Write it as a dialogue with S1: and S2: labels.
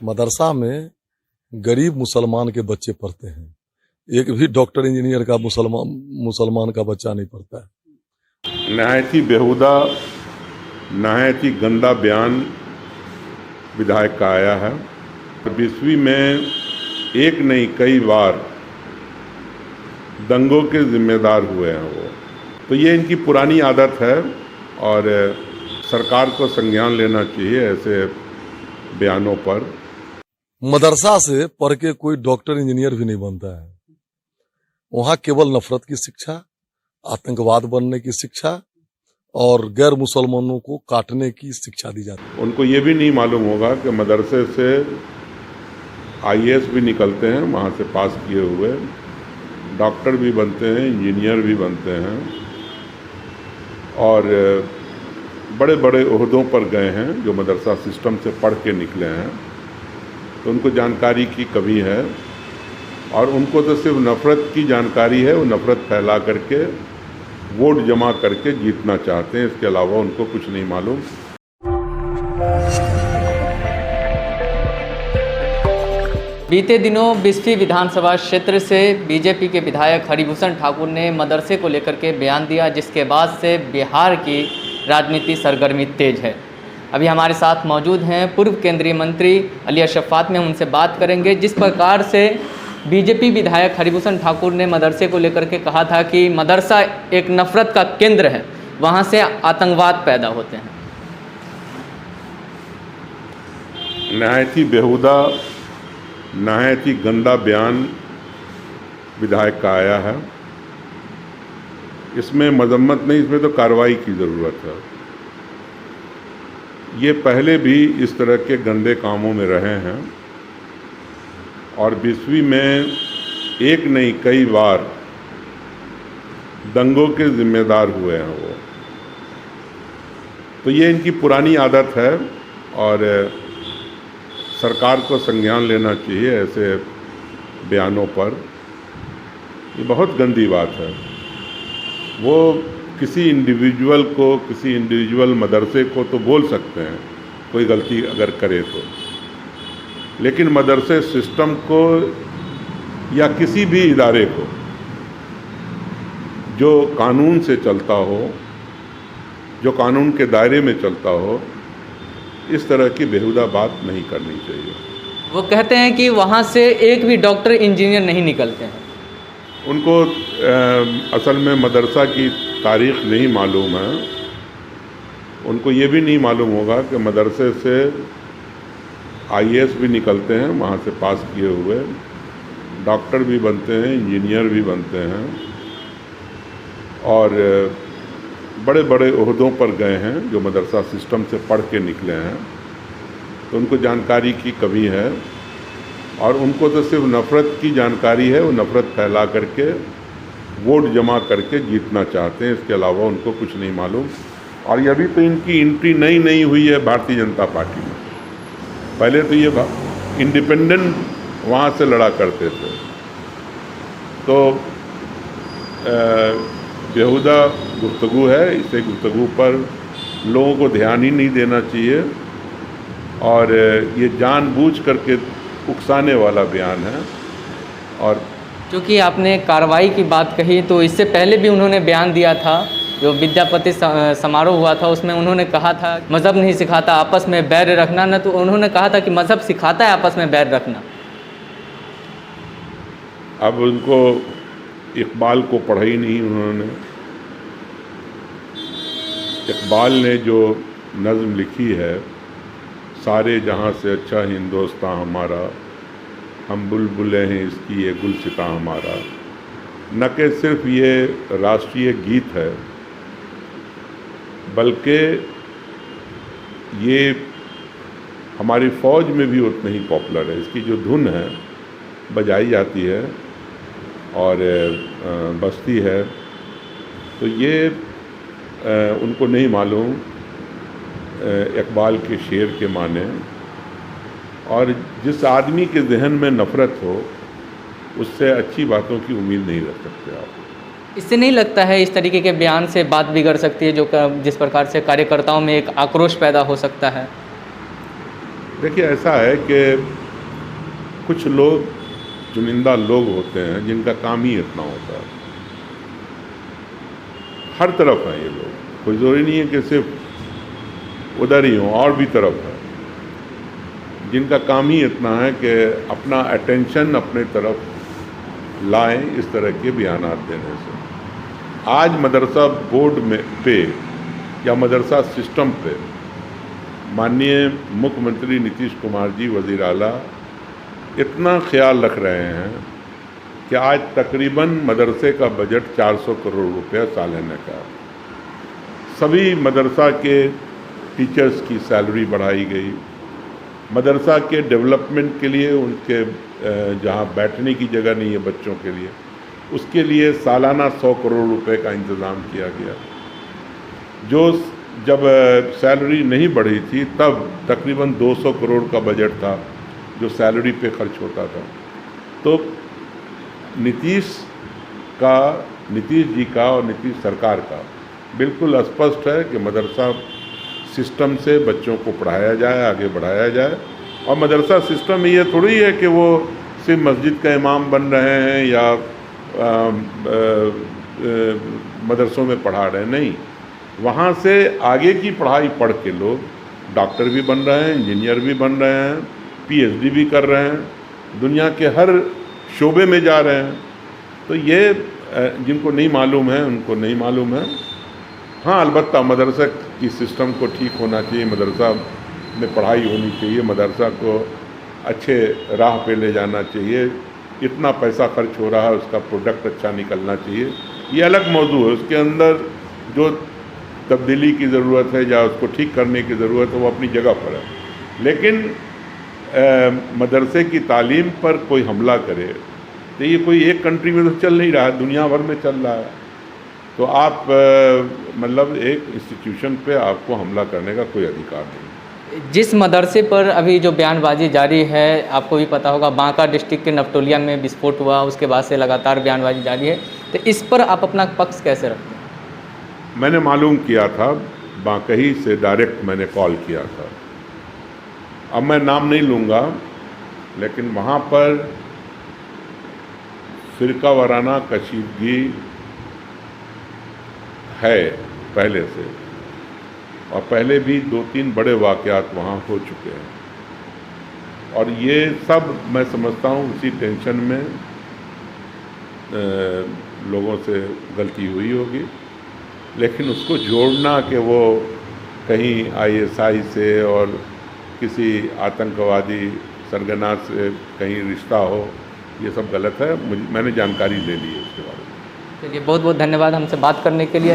S1: मदरसा में गरीब मुसलमान के बच्चे पढ़ते हैं। एक भी डॉक्टर इंजीनियर का मुसलमान का बच्चा नहीं पढ़ता है।
S2: नहायत ही बेहुदा, नहायत ही गंदा बयान विधायक का आया है। 20वीं में एक नहीं कई बार दंगों के जिम्मेदार हुए हैं वो। तो ये इनकी पुरानी आदत है और सरकार को संज्ञान लेना चाहिए ऐसे बयानों पर।
S1: मदरसा से पढ़ के कोई डॉक्टर इंजीनियर भी नहीं बनता है। वहाँ केवल नफरत की शिक्षा, आतंकवाद बनने की शिक्षा और गैर मुसलमानों को काटने की शिक्षा दी जाती है।
S2: उनको ये भी नहीं मालूम होगा कि मदरसे से IAS भी निकलते हैं, वहाँ से पास किए हुए डॉक्टर भी बनते हैं, इंजीनियर भी बनते हैं और बड़े बड़े ओहदों पर गए हैं जो मदरसा सिस्टम से पढ़ के निकले हैं। तो उनको जानकारी की कमी है और उनको तो सिर्फ नफ़रत की जानकारी है। वो नफ़रत फैला करके वोट जमा करके जीतना चाहते हैं, इसके अलावा उनको कुछ नहीं मालूम।
S3: बीते दिनों 20वीं विधानसभा क्षेत्र से बीजेपी के विधायक हरिभूषण ठाकुर ने मदरसे को लेकर के बयान दिया, जिसके बाद से बिहार की राजनीति सरगर्मी तेज है। अभी हमारे साथ मौजूद हैं पूर्व केंद्रीय मंत्री अली अशरफ। में उनसे बात करेंगे जिस प्रकार से बीजेपी विधायक हरिभूषण ठाकुर ने मदरसे को लेकर के कहा था कि मदरसा एक नफरत का केंद्र है, वहाँ से आतंकवाद पैदा होते हैं।
S2: नहायत ही बेहुदा, नहायत ही गंदा बयान विधायक का आया है। इसमें मजम्मत नहीं, इसमें तो कार्रवाई की ज़रूरत है। ये पहले भी इस तरह के गंदे कामों में रहे हैं और 20वीं में एक नहीं कई बार दंगों के जिम्मेदार हुए हैं वो। तो ये इनकी पुरानी आदत है और सरकार को संज्ञान लेना चाहिए ऐसे बयानों पर। ये बहुत गंदी बात है। वो किसी इंडिविजुअल को, किसी इंडिविजुअल मदरसे को तो बोल सकते हैं कोई गलती अगर करे तो, लेकिन मदरसे सिस्टम को या किसी भी इदारे को जो कानून से चलता हो, जो कानून के दायरे में चलता हो, इस तरह की बेहुदा बात नहीं करनी चाहिए।
S3: वो कहते हैं कि वहाँ से एक भी डॉक्टर इंजीनियर नहीं निकलते हैं।
S2: उनको असल में मदरसा की तारीख़ नहीं मालूम है। उनको ये भी नहीं मालूम होगा कि मदरसे से IAS भी निकलते हैं, वहाँ से पास किए हुए डॉक्टर भी बनते हैं, इंजीनियर भी बनते हैं और बड़े बड़े ओहदों पर गए हैं जो मदरसा सिस्टम से पढ़ के निकले हैं। तो उनको जानकारी की कमी है और उनको तो सिर्फ नफ़रत की जानकारी है। वो नफ़रत फैला करके वोट जमा करके जीतना चाहते हैं, इसके अलावा उनको कुछ नहीं मालूम। और ये अभी तो इनकी एंट्री नई हुई है भारतीय जनता पार्टी में। पहले तो ये इंडिपेंडेंट वहाँ से लड़ा करते थे। तो बेहुदा गुफ्तगू है, इसे गुफ्तगू पर लोगों को ध्यान ही नहीं देना चाहिए और ये जानबूझ करके उकसाने वाला बयान है। और
S3: क्योंकि आपने कार्रवाई की बात कही, तो इससे पहले भी उन्होंने बयान दिया था, जो विद्यापति समारोह हुआ था उसमें उन्होंने कहा था मज़हब नहीं सिखाता आपस में बैर रखना, न तो उन्होंने कहा था कि मज़हब सिखाता है आपस में बैर रखना।
S2: अब उनको इकबाल को पढ़ा ही नहीं उन्होंने। इकबाल ने जो नज़्म लिखी है, सारे जहाँ से अच्छा हिंदुस्तान हमारा, हम बुलबुलें हैं इसकी ये गुलसिता हमारा, न कि सिर्फ ये राष्ट्रीय गीत है बल्कि ये हमारी फ़ौज में भी उतना ही पॉपुलर है। इसकी जो धुन है बजाई जाती है और बजती है, तो ये उनको नहीं मालूम इकबाल के शेर के माने। और जिस आदमी के जहन में नफ़रत हो उससे अच्छी बातों की उम्मीद नहीं रख सकते आप।
S3: इससे नहीं लगता है इस तरीके के बयान से बात बिगड़ सकती है, जो जिस प्रकार से कार्यकर्ताओं में एक आक्रोश पैदा हो सकता है?
S2: देखिए, ऐसा है कि कुछ लोग चुनिंदा लोग होते हैं जिनका काम ही इतना होता है। हर तरफ हैं ये लोग, कोई ज़रूरी नहीं है कि सिर्फ उधर ही हों, और भी तरफ है जिनका काम ही इतना है कि अपना अटेंशन अपने तरफ लाएं इस तरह के बयानात देने से। आज मदरसा बोर्ड में पे या मदरसा सिस्टम पे माननीय मुख्यमंत्री नीतीश कुमार जी वज़ीर आला इतना ख्याल रख रहे हैं कि आज तकरीबन मदरसे का बजट 400 करोड़ रुपया सालाना का। सभी मदरसा के टीचर्स की सैलरी बढ़ाई गई। मदरसा के डेवलपमेंट के लिए उनके जहाँ बैठने की जगह नहीं है बच्चों के लिए, उसके लिए सालाना 100 करोड़ रुपए का इंतज़ाम किया गया। जो जब सैलरी नहीं बढ़ी थी तब तकरीबन 200 करोड़ का बजट था जो सैलरी पे खर्च होता था। तो नीतीश जी का और नीतीश सरकार का बिल्कुल स्पष्ट है कि मदरसा सिस्टम से बच्चों को पढ़ाया जाए, आगे बढ़ाया जाए। और मदरसा सिस्टम में ये थोड़ी है कि वो सिर्फ मस्जिद का इमाम बन रहे हैं या मदरसों में पढ़ा रहे हैं, नहीं। वहाँ से आगे की पढ़ाई पढ़ के लोग डॉक्टर भी बन रहे हैं, इंजीनियर भी बन रहे हैं, पीएचडी भी कर रहे हैं, दुनिया के हर शोबे में जा रहे हैं। तो ये जिनको नहीं मालूम है उनको नहीं मालूम है। हाँ, अलबत्ता मदरसा की सिस्टम को ठीक होना चाहिए, मदरसा में पढ़ाई होनी चाहिए, मदरसा को अच्छे राह पे ले जाना चाहिए। इतना पैसा खर्च हो रहा है, उसका प्रोडक्ट अच्छा निकलना चाहिए, ये अलग मौजू है। उसके अंदर जो तब्दीली की ज़रूरत है या उसको ठीक करने की ज़रूरत है वो अपनी जगह पर है। लेकिन मदरसे की तालीम पर कोई हमला करे तो ये कोई एक कंट्री में तो चल नहीं रहा है, दुनिया भर में चल रहा है। तो आप मतलब एक इंस्टीट्यूशन पे आपको हमला करने का कोई अधिकार नहीं।
S3: जिस मदरसे पर अभी जो बयानबाजी जारी है, आपको भी पता होगा बांका डिस्ट्रिक्ट के नवटोलिया में विस्फोट हुआ, उसके बाद से लगातार बयानबाजी जारी है, तो इस पर आप अपना पक्ष कैसे रखते हैं?
S2: मैंने मालूम किया था, बांकही से डायरेक्ट मैंने कॉल किया था। अब मैं नाम नहीं लूँगा, लेकिन वहाँ पर फ़िरका वाराना कशीदगी है पहले से, और पहले भी 2-3 बड़े वाक़यात वहाँ हो चुके हैं। और ये सब मैं समझता हूँ उसी टेंशन में लोगों से गलती हुई होगी। लेकिन उसको जोड़ना कि वो कहीं ISI से और किसी आतंकवादी सरगना से कहीं रिश्ता हो, ये सब गलत है। मैंने जानकारी ले ली है इसके बारे में।
S3: चलिए, बहुत बहुत धन्यवाद हमसे बात करने के लिए।